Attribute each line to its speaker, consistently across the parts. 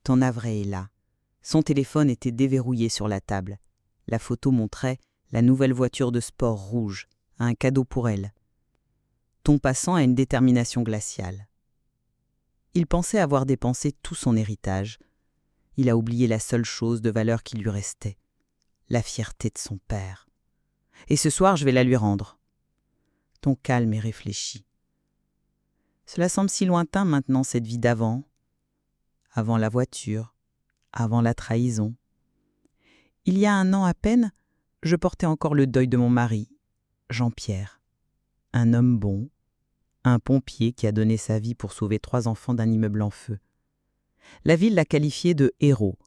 Speaker 1: Tant navré est là. Son téléphone était déverrouillé sur la table. La photo montrait la nouvelle voiture de sport rouge, un cadeau pour elle. Ton passant a une détermination glaciale. Il pensait avoir dépensé tout son héritage. Il a oublié la seule chose de valeur qui lui restait, la fierté de son père. Et ce soir, je vais la lui rendre. Ton calme est réfléchi. Cela semble si lointain maintenant, cette vie d'avant. Avant la voiture, avant la trahison. Il y a 1 an à peine, je portais encore le deuil de mon mari, Jean-Pierre. Un homme bon, un pompier qui a donné sa vie pour sauver 3 enfants d'un immeuble en feu. La ville l'a qualifié de héros,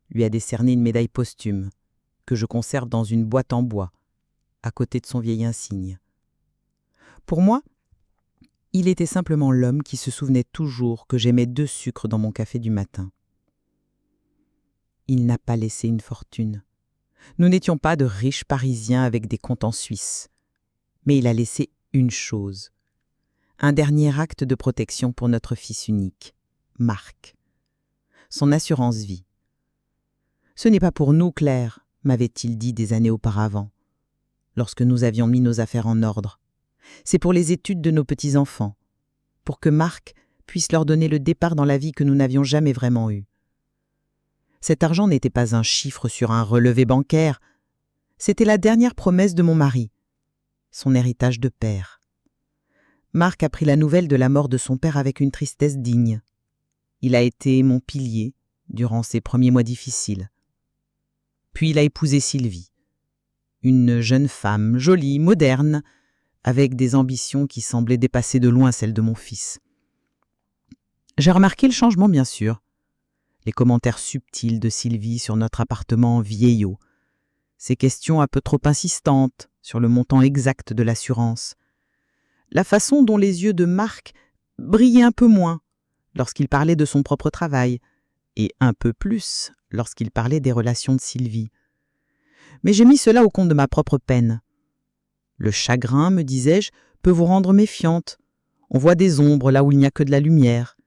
Speaker 1: lui a décerné une médaille posthume, que je conserve dans une boîte en bois, à côté de son vieil insigne. Pour moi, il était simplement l'homme qui se souvenait toujours que j'aimais 2 sucres dans mon café du matin. Il n'a pas laissé une fortune. Nous n'étions pas de riches Parisiens avec des comptes en Suisse. Mais il a laissé une chose. Un dernier acte de protection pour notre fils unique, Marc. Son assurance vie. Ce n'est pas pour nous, Claire, m'avait-il dit des années auparavant, lorsque nous avions mis nos affaires en ordre. C'est pour les études de nos petits-enfants, pour que Marc puisse leur donner le départ dans la vie que nous n'avions jamais vraiment eue. Cet argent n'était pas un chiffre sur un relevé bancaire, c'était la dernière promesse de mon mari, son héritage de père. Marc apprit la nouvelle de la mort de son père avec une tristesse digne. Il a été mon pilier durant ses premiers mois difficiles. Puis il a épousé Sylvie, une jeune femme jolie, moderne, avec des ambitions qui semblaient dépasser de loin celles de mon fils. J'ai remarqué le changement, bien sûr. Les commentaires subtils de Sylvie sur notre appartement vieillot, ses questions un peu trop insistantes sur le montant exact de l'assurance, la façon dont les yeux de Marc brillaient un peu moins lorsqu'il parlait de son propre travail, et un peu plus lorsqu'il parlait des relations de Sylvie. Mais j'ai mis cela au compte de ma propre peine. Le chagrin, me disais-je, peut vous rendre méfiante. On voit des ombres là où il n'y a que de la lumière.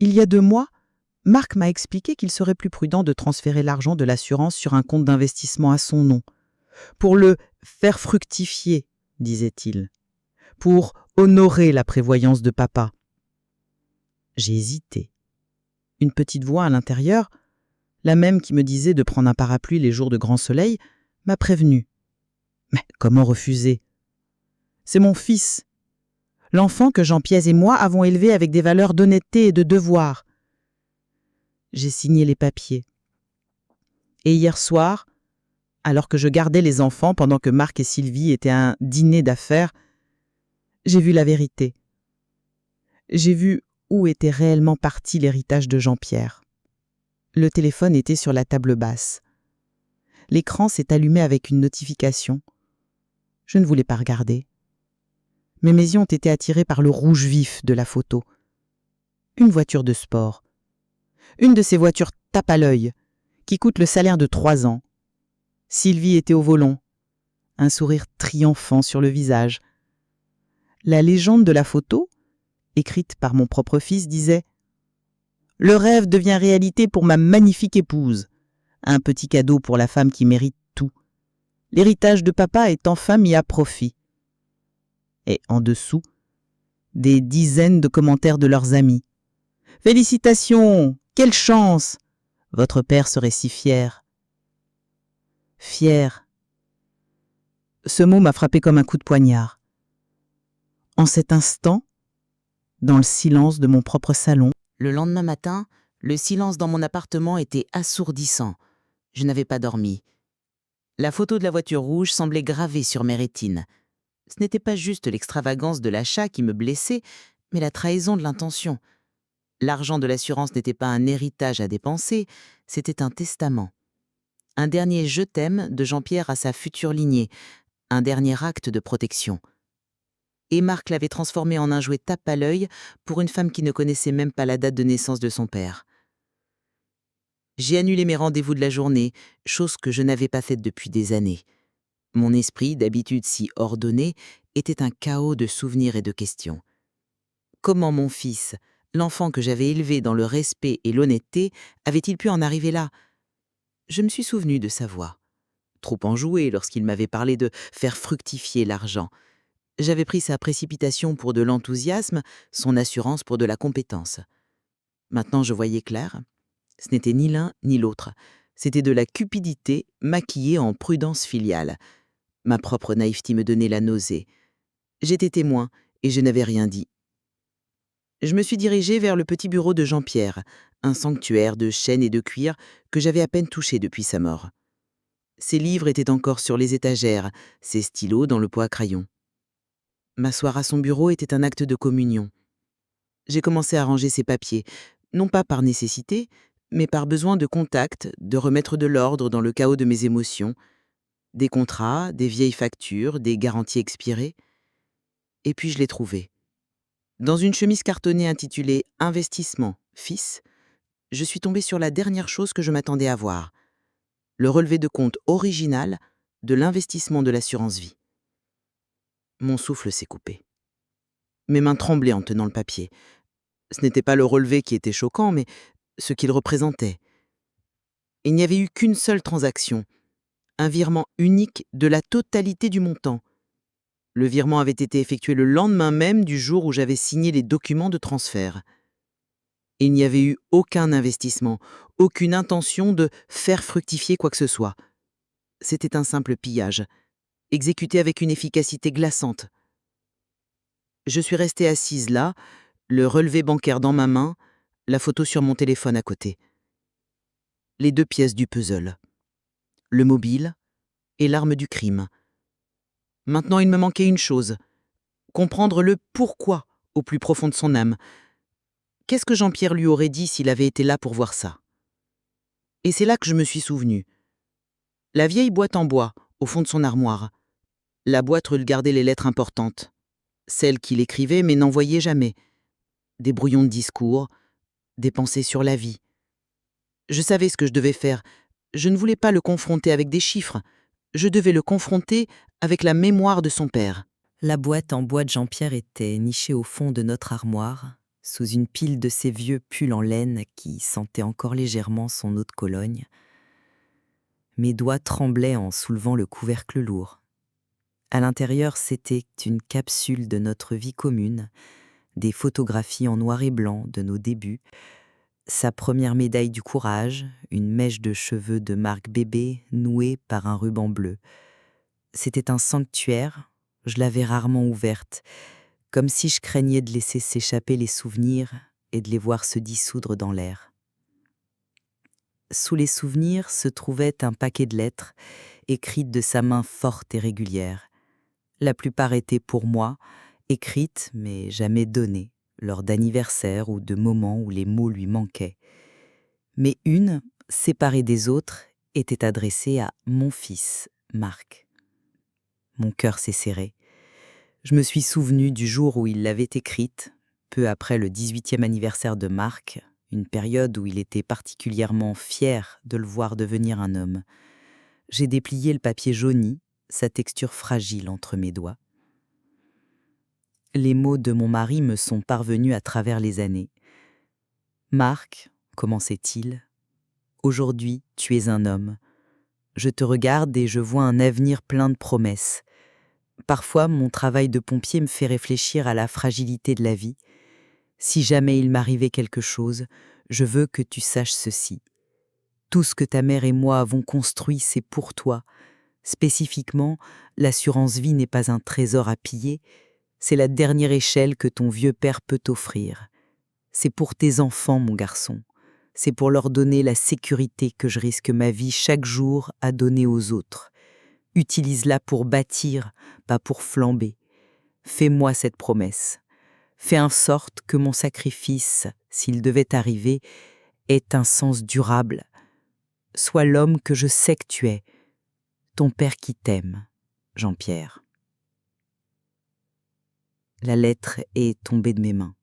Speaker 1: Il y a 2 mois, Marc m'a expliqué qu'il serait plus prudent de transférer l'argent de l'assurance sur un compte d'investissement à son nom, pour le faire fructifier, disait-il, pour honorer la prévoyance de papa. J'ai hésité. Une petite voix à l'intérieur, la même qui me disait de prendre un parapluie les jours de grand soleil, m'a prévenu. Mais comment refuser? C'est mon fils, l'enfant que Jean-Pierre et moi avons élevé avec des valeurs d'honnêteté et de devoir. J'ai signé les papiers. Et hier soir, alors que je gardais les enfants pendant que Marc et Sylvie étaient à un dîner d'affaires, j'ai vu la vérité. J'ai vu où était réellement parti l'héritage de Jean-Pierre. Le téléphone était sur la table basse. L'écran s'est allumé avec une notification. Je ne voulais pas regarder. Mais mes yeux ont été attirés par le rouge vif de la photo. Une voiture de sport. Une de ces voitures tape à l'œil, qui coûtent le salaire de 3 ans. Sylvie était au volant, un sourire triomphant sur le visage. La légende de la photo, écrite par mon propre fils, disait « Le rêve devient réalité pour ma magnifique épouse. Un petit cadeau pour la femme qui mérite tout. L'héritage de papa est enfin mis à profit. » Et en dessous, des dizaines de commentaires de leurs amis. « Félicitations! Quelle chance! Votre père serait si fier. » Fier. Ce mot m'a frappé comme un coup de poignard. En cet instant, dans le silence de mon propre salon,
Speaker 2: le lendemain matin, le silence dans mon appartement était assourdissant. Je n'avais pas dormi. La photo de la voiture rouge semblait gravée sur mes rétines. Ce n'était pas juste l'extravagance de l'achat qui me blessait, mais la trahison de l'intention. L'argent de l'assurance n'était pas un héritage à dépenser, c'était un testament. Un dernier « je t'aime » de Jean-Pierre à sa future lignée, un dernier acte de protection. Et Marc l'avait transformé en un jouet tape à l'œil pour une femme qui ne connaissait même pas la date de naissance de son père. J'ai annulé mes rendez-vous de la journée, chose que je n'avais pas faite depuis des années. Mon esprit, d'habitude si ordonné, était un chaos de souvenirs et de questions. Comment mon fils, L'enfant que j'avais élevé dans le respect et l'honnêteté avait-il pu en arriver là? Je me suis souvenu de sa voix, trop enjouée lorsqu'il m'avait parlé de faire fructifier l'argent. J'avais pris sa précipitation pour de l'enthousiasme, son assurance pour de la compétence. Maintenant, je voyais clair. Ce n'était ni l'un ni l'autre. C'était de la cupidité maquillée en prudence filiale. Ma propre naïveté me donnait la nausée. J'étais témoin et je n'avais rien dit. Je me suis dirigé vers le petit bureau de Jean-Pierre, un sanctuaire de chêne et de cuir que j'avais à peine touché depuis sa mort. Ses livres étaient encore sur les étagères, ses stylos dans le pot à crayon. M'asseoir à son bureau était un acte de communion. J'ai commencé à ranger ses papiers, non pas par nécessité, mais par besoin de contact, de remettre de l'ordre dans le chaos de mes émotions, des contrats, des vieilles factures, des garanties expirées. Et puis je l'ai trouvé. Dans une chemise cartonnée intitulée « Investissement, fils », je suis tombé sur la dernière chose que je m'attendais à voir, le relevé de compte original de l'investissement de l'assurance vie. Mon souffle s'est coupé. Mes mains tremblaient en tenant le papier. Ce n'était pas le relevé qui était choquant, mais ce qu'il représentait. Il n'y avait eu qu'une seule transaction, un virement unique de la totalité du montant. Le virement avait été effectué le lendemain même du jour où j'avais signé les documents de transfert. Il n'y avait eu aucun investissement, aucune intention de faire fructifier quoi que ce soit. C'était un simple pillage, exécuté avec une efficacité glaçante. Je suis restée assise là, le relevé bancaire dans ma main, la photo sur mon téléphone à côté. Les deux pièces du puzzle. Le mobile et l'arme du crime. Maintenant, il me manquait une chose, comprendre le pourquoi au plus profond de son âme. Qu'est-ce que Jean-Pierre lui aurait dit s'il avait été là pour voir ça? Et c'est là que je me suis souvenu. La vieille boîte en bois, au fond de son armoire. La boîte regardait les lettres importantes. Celles qu'il écrivait mais n'envoyait jamais. Des brouillons de discours, des pensées sur la vie. Je savais ce que je devais faire. Je ne voulais pas le confronter avec des chiffres. Je devais le confronter avec la mémoire de son père.
Speaker 3: La boîte en bois de Jean-Pierre était nichée au fond de notre armoire, sous une pile de ces vieux pulls en laine qui sentaient encore légèrement son eau de Cologne. Mes doigts tremblaient en soulevant le couvercle lourd. À l'intérieur, c'était une capsule de notre vie commune, des photographies en noir et blanc de nos débuts, sa première médaille du courage, une mèche de cheveux de marque bébé nouée par un ruban bleu. C'était un sanctuaire, je l'avais rarement ouverte, comme si je craignais de laisser s'échapper les souvenirs et de les voir se dissoudre dans l'air. Sous les souvenirs se trouvait un paquet de lettres, écrites de sa main forte et régulière. La plupart étaient pour moi, écrites mais jamais données, lors d'anniversaires ou de moments où les mots lui manquaient. Mais une, séparée des autres, était adressée à mon fils, Marc. Mon cœur s'est serré. Je me suis souvenu du jour où il l'avait écrite, peu après le 18e anniversaire de Marc, une période où il était particulièrement fier de le voir devenir un homme. J'ai déplié le papier jauni, sa texture fragile entre mes doigts. Les mots de mon mari me sont parvenus à travers les années. « Marc, commençait-il, aujourd'hui tu es un homme. Je te regarde et je vois un avenir plein de promesses. Parfois, mon travail de pompier me fait réfléchir à la fragilité de la vie. Si jamais il m'arrivait quelque chose, je veux que tu saches ceci. Tout ce que ta mère et moi avons construit, c'est pour toi. Spécifiquement, l'assurance vie n'est pas un trésor à piller, c'est la dernière échelle que ton vieux père peut t'offrir. C'est pour tes enfants, mon garçon. C'est pour leur donner la sécurité que je risque ma vie chaque jour à donner aux autres. Utilise-la pour bâtir, pas pour flamber. Fais-moi cette promesse. Fais en sorte que mon sacrifice, s'il devait arriver, ait un sens durable. Sois l'homme que je sais que tu es. Ton père qui t'aime, Jean-Pierre. La lettre est tombée de mes mains.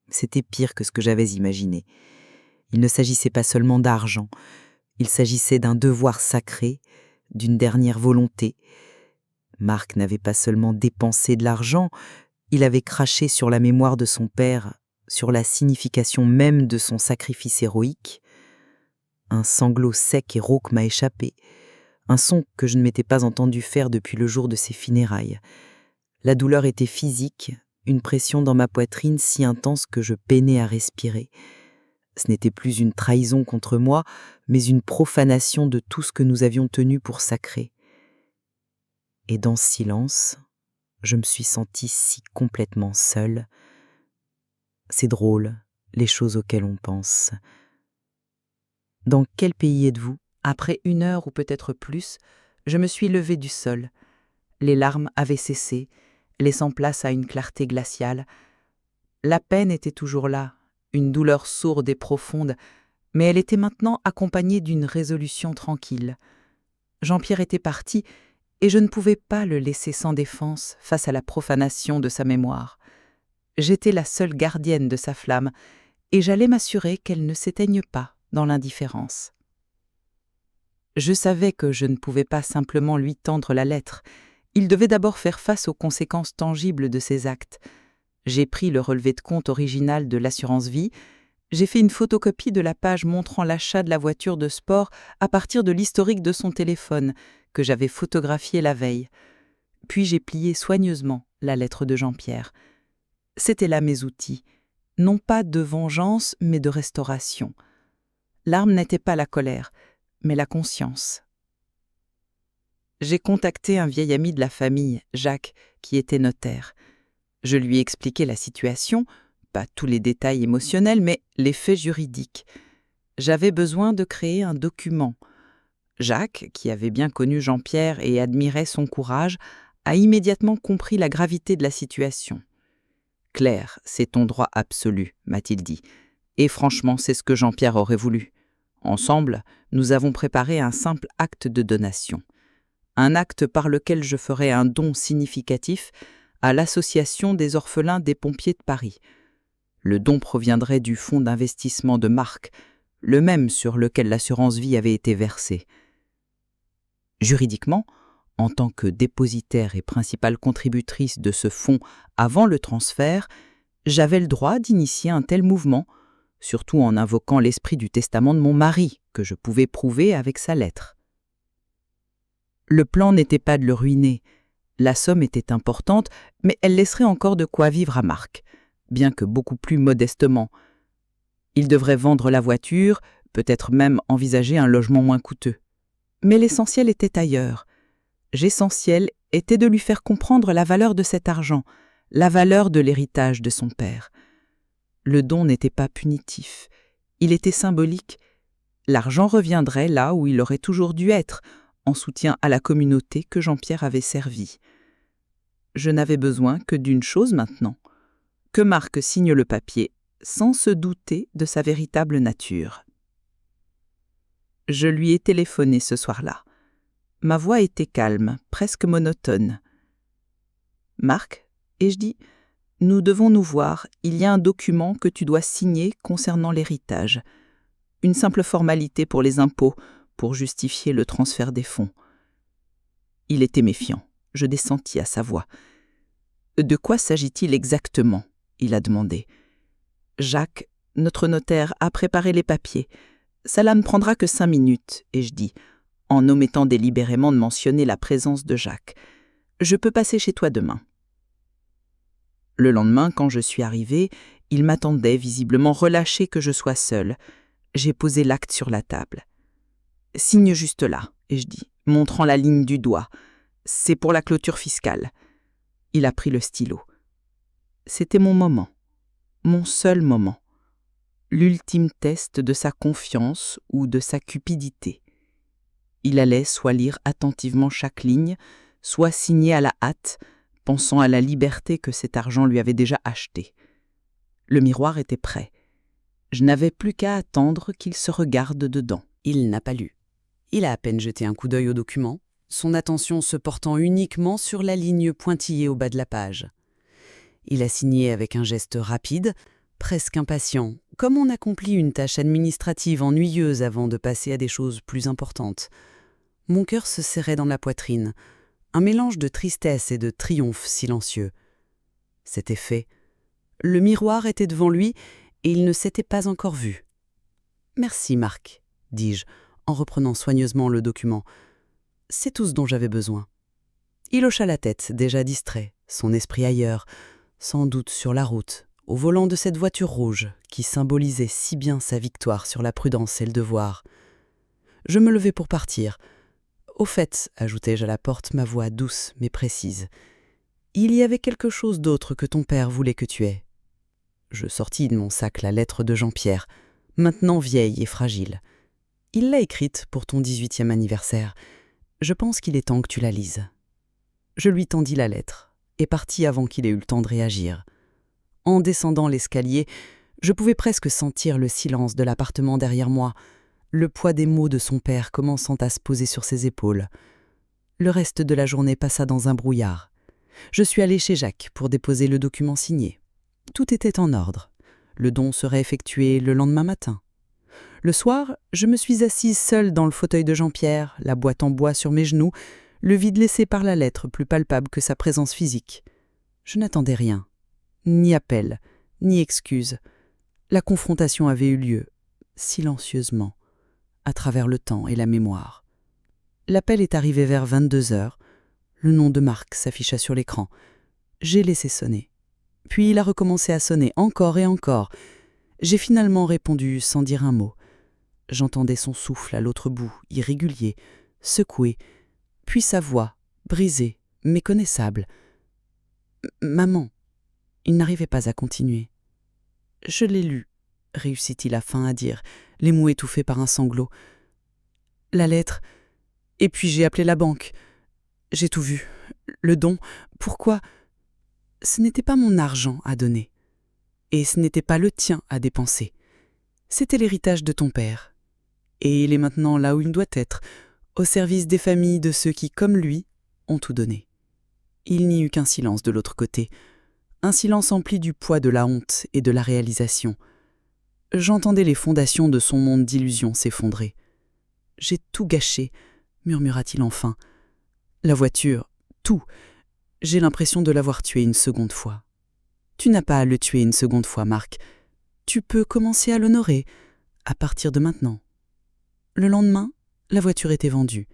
Speaker 3: C'était pire que ce que j'avais imaginé. Il ne s'agissait pas seulement d'argent, il s'agissait d'un devoir sacré, d'une dernière volonté. Marc n'avait pas seulement dépensé de l'argent, il avait craché sur la mémoire de son père sur la signification même de son sacrifice héroïque. Un sanglot sec et rauque m'a échappé, un son que je ne m'étais pas entendu faire depuis le jour de ses funérailles. La douleur était physique, une pression dans ma poitrine si intense que je peinais à respirer. Ce n'était plus une trahison contre moi, mais une profanation de tout ce que nous avions tenu pour sacré. Et dans ce silence, je me suis sentie si complètement seule. C'est drôle, les choses auxquelles on pense. Dans quel pays êtes-vous ?
Speaker 1: Après 1 heure ou peut-être plus, je me suis levée du sol. Les larmes avaient cessé, laissant place à une clarté glaciale. La peine était toujours là, une douleur sourde et profonde, mais elle était maintenant accompagnée d'une résolution tranquille. Jean-Pierre était parti, et je ne pouvais pas le laisser sans défense face à la profanation de sa mémoire. J'étais la seule gardienne de sa flamme, et j'allais m'assurer qu'elle ne s'éteigne pas dans l'indifférence. Je savais que je ne pouvais pas simplement lui tendre la lettre. Il devait d'abord faire face aux conséquences tangibles de ses actes. J'ai pris le relevé de compte original de l'assurance vie. J'ai fait une photocopie de la page montrant l'achat de la voiture de sport à partir de l'historique de son téléphone, que j'avais photographié la veille. Puis j'ai plié soigneusement la lettre de Jean-Pierre. C'étaient là mes outils, non pas de vengeance, mais de restauration. L'arme n'était pas la colère, mais la conscience. J'ai contacté un vieil ami de la famille, Jacques, qui était notaire. Je lui ai expliqué la situation, pas tous les détails émotionnels, mais les faits juridiques. J'avais besoin de créer un document. Jacques, qui avait bien connu Jean-Pierre et admirait son courage, a immédiatement compris la gravité de la situation. « Claire, c'est ton droit absolu, m'a-t-il dit. Et franchement, c'est ce que Jean-Pierre aurait voulu. Ensemble, nous avons préparé un simple acte de donation. Un acte par lequel je ferai un don significatif à l'Association des orphelins des pompiers de Paris. Le don proviendrait du fonds d'investissement de Marc, le même sur lequel l'assurance vie avait été versée. Juridiquement, en tant que dépositaire et principale contributrice de ce fonds avant le transfert, j'avais le droit d'initier un tel mouvement, surtout en invoquant l'esprit du testament de mon mari, que je pouvais prouver avec sa lettre. Le plan n'était pas de le ruiner. La somme était importante, mais elle laisserait encore de quoi vivre à Marc, bien que beaucoup plus modestement. Il devrait vendre la voiture, peut-être même envisager un logement moins coûteux. Mais l'essentiel était ailleurs. L'essentiel était de lui faire comprendre la valeur de cet argent, la valeur de l'héritage de son père. Le don n'était pas punitif, il était symbolique. L'argent reviendrait là où il aurait toujours dû être, en soutien à la communauté que Jean-Pierre avait servie. Je n'avais besoin que d'une chose maintenant, que Marc signe le papier, sans se douter de sa véritable nature. Je lui ai téléphoné ce soir-là. Ma voix était calme, presque monotone. « Marc, ai-je dit, nous devons nous voir, il y a un document que tu dois signer concernant l'héritage. Une simple formalité pour les impôts, pour justifier le transfert des fonds. » Il était méfiant, je descentis à sa voix. « De quoi s'agit-il exactement ?» il a demandé. « Jacques, notre notaire, a préparé les papiers. Ça ne prendra que 5 minutes, ai-je dit, en omettant délibérément de mentionner la présence de Jacques. Je peux passer chez toi demain. » Le lendemain, quand je suis arrivée, il m'attendait, visiblement relâché que je sois seule. J'ai posé l'acte sur la table. « Signe juste là, ai-je dit, montrant la ligne du doigt. C'est pour la clôture fiscale. » Il a pris le stylo. C'était mon moment, mon seul moment. L'ultime test de sa confiance ou de sa cupidité. Il allait soit lire attentivement chaque ligne, soit signer à la hâte, pensant à la liberté que cet argent lui avait déjà achetée. Le miroir était prêt. Je n'avais plus qu'à attendre qu'il se regarde dedans.
Speaker 4: Il n'a pas lu. Il a à peine jeté un coup d'œil au document, son attention se portant uniquement sur la ligne pointillée au bas de la page. Il a signé avec un geste rapide, presque impatient, comme on accomplit une tâche administrative ennuyeuse avant de passer à des choses plus importantes. Mon cœur se serrait dans la poitrine, un mélange de tristesse et de triomphe silencieux. C'était fait. Le miroir était devant lui et il ne s'était pas encore vu. « Merci, Marc, dis-je, en reprenant soigneusement le document. C'est tout ce dont j'avais besoin. » Il hocha la tête, déjà distrait, son esprit ailleurs, sans doute sur la route, au volant de cette voiture rouge qui symbolisait si bien sa victoire sur la prudence et le devoir. Je me levai pour partir. « Au fait, ajoutai-je à la porte ma voix douce mais précise, il y avait quelque chose d'autre que ton père voulait que tu aies. » Je sortis de mon sac la lettre de Jean-Pierre, maintenant vieille et fragile. « Il l'a écrite pour ton 18e anniversaire. Je pense qu'il est temps que tu la lises. » Je lui tendis la lettre et partis avant qu'il ait eu le temps de réagir. En descendant l'escalier, je pouvais presque sentir le silence de l'appartement derrière moi, le poids des mots de son père commençant à se poser sur ses épaules. Le reste de la journée passa dans un brouillard. Je suis allé chez Jacques pour déposer le document signé. Tout était en ordre. Le don serait effectué le lendemain matin. Le soir, je me suis assise seule dans le fauteuil de Jean-Pierre, la boîte en bois sur mes genoux, le vide laissé par la lettre plus palpable que sa présence physique. Je n'attendais rien. Ni appel, ni excuse. La confrontation avait eu lieu, silencieusement, à travers le temps et la mémoire. L'appel est arrivé vers 22h. Le nom de Marc s'afficha sur l'écran. J'ai laissé sonner. Puis il a recommencé à sonner encore et encore. J'ai finalement répondu sans dire un mot. J'entendais son souffle à l'autre bout, irrégulier, secoué, puis sa voix, brisée, méconnaissable. « Maman !» Il n'arrivait pas à continuer. « Je l'ai lu », réussit-il enfin à dire, les mots étouffés par un sanglot. « La lettre. Et puis j'ai appelé la banque. J'ai tout vu. Le don. Pourquoi ? Ce n'était pas mon argent à donner. Et ce n'était pas le tien à dépenser. C'était l'héritage de ton père. Et il est maintenant là où il doit être, au service des familles de ceux qui, comme lui, ont tout donné. » Il n'y eut qu'un silence de l'autre côté, un silence empli du poids de la honte et de la réalisation. J'entendais les fondations de son monde d'illusions s'effondrer. « J'ai tout gâché », murmura-t-il enfin. « La voiture, tout. J'ai l'impression de l'avoir tué une seconde fois. » « Tu n'as pas à le tuer une seconde fois, Marc. Tu peux commencer à l'honorer, à partir de maintenant. » Le lendemain, la voiture était vendue.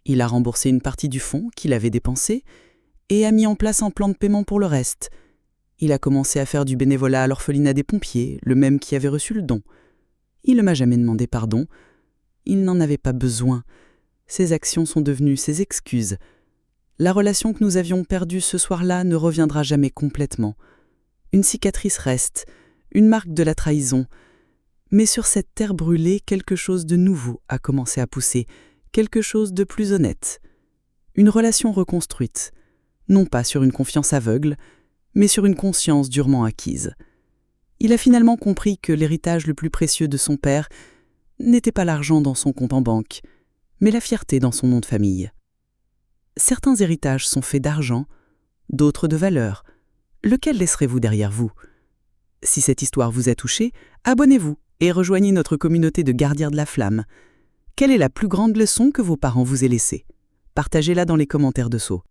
Speaker 4: Il a remboursé une partie du fonds qu'il avait dépensé et a mis en place un plan de paiement pour le reste. Il a commencé à faire du bénévolat à l'orphelinat des pompiers, le même qui avait reçu le don. Il ne m'a jamais demandé pardon. Il n'en avait pas besoin. Ses actions sont devenues ses excuses. La relation que nous avions perdue ce soir-là ne reviendra jamais complètement. Une cicatrice reste, une marque de la trahison. Mais sur cette terre brûlée, quelque chose de nouveau a commencé à pousser, quelque chose de plus honnête. Une relation reconstruite, non pas sur une confiance aveugle, mais sur une conscience durement acquise. Il a finalement compris que l'héritage le plus précieux de son père n'était pas l'argent dans son compte en banque, mais la fierté dans son nom de famille. Certains héritages sont faits d'argent, d'autres de valeur. Lequel laisserez-vous derrière vous ? Si cette histoire vous a touché, abonnez-vous et rejoignez notre communauté de gardiens de la flamme. Quelle est la plus grande leçon que vos parents vous aient laissée ? Partagez-la dans les commentaires dessous.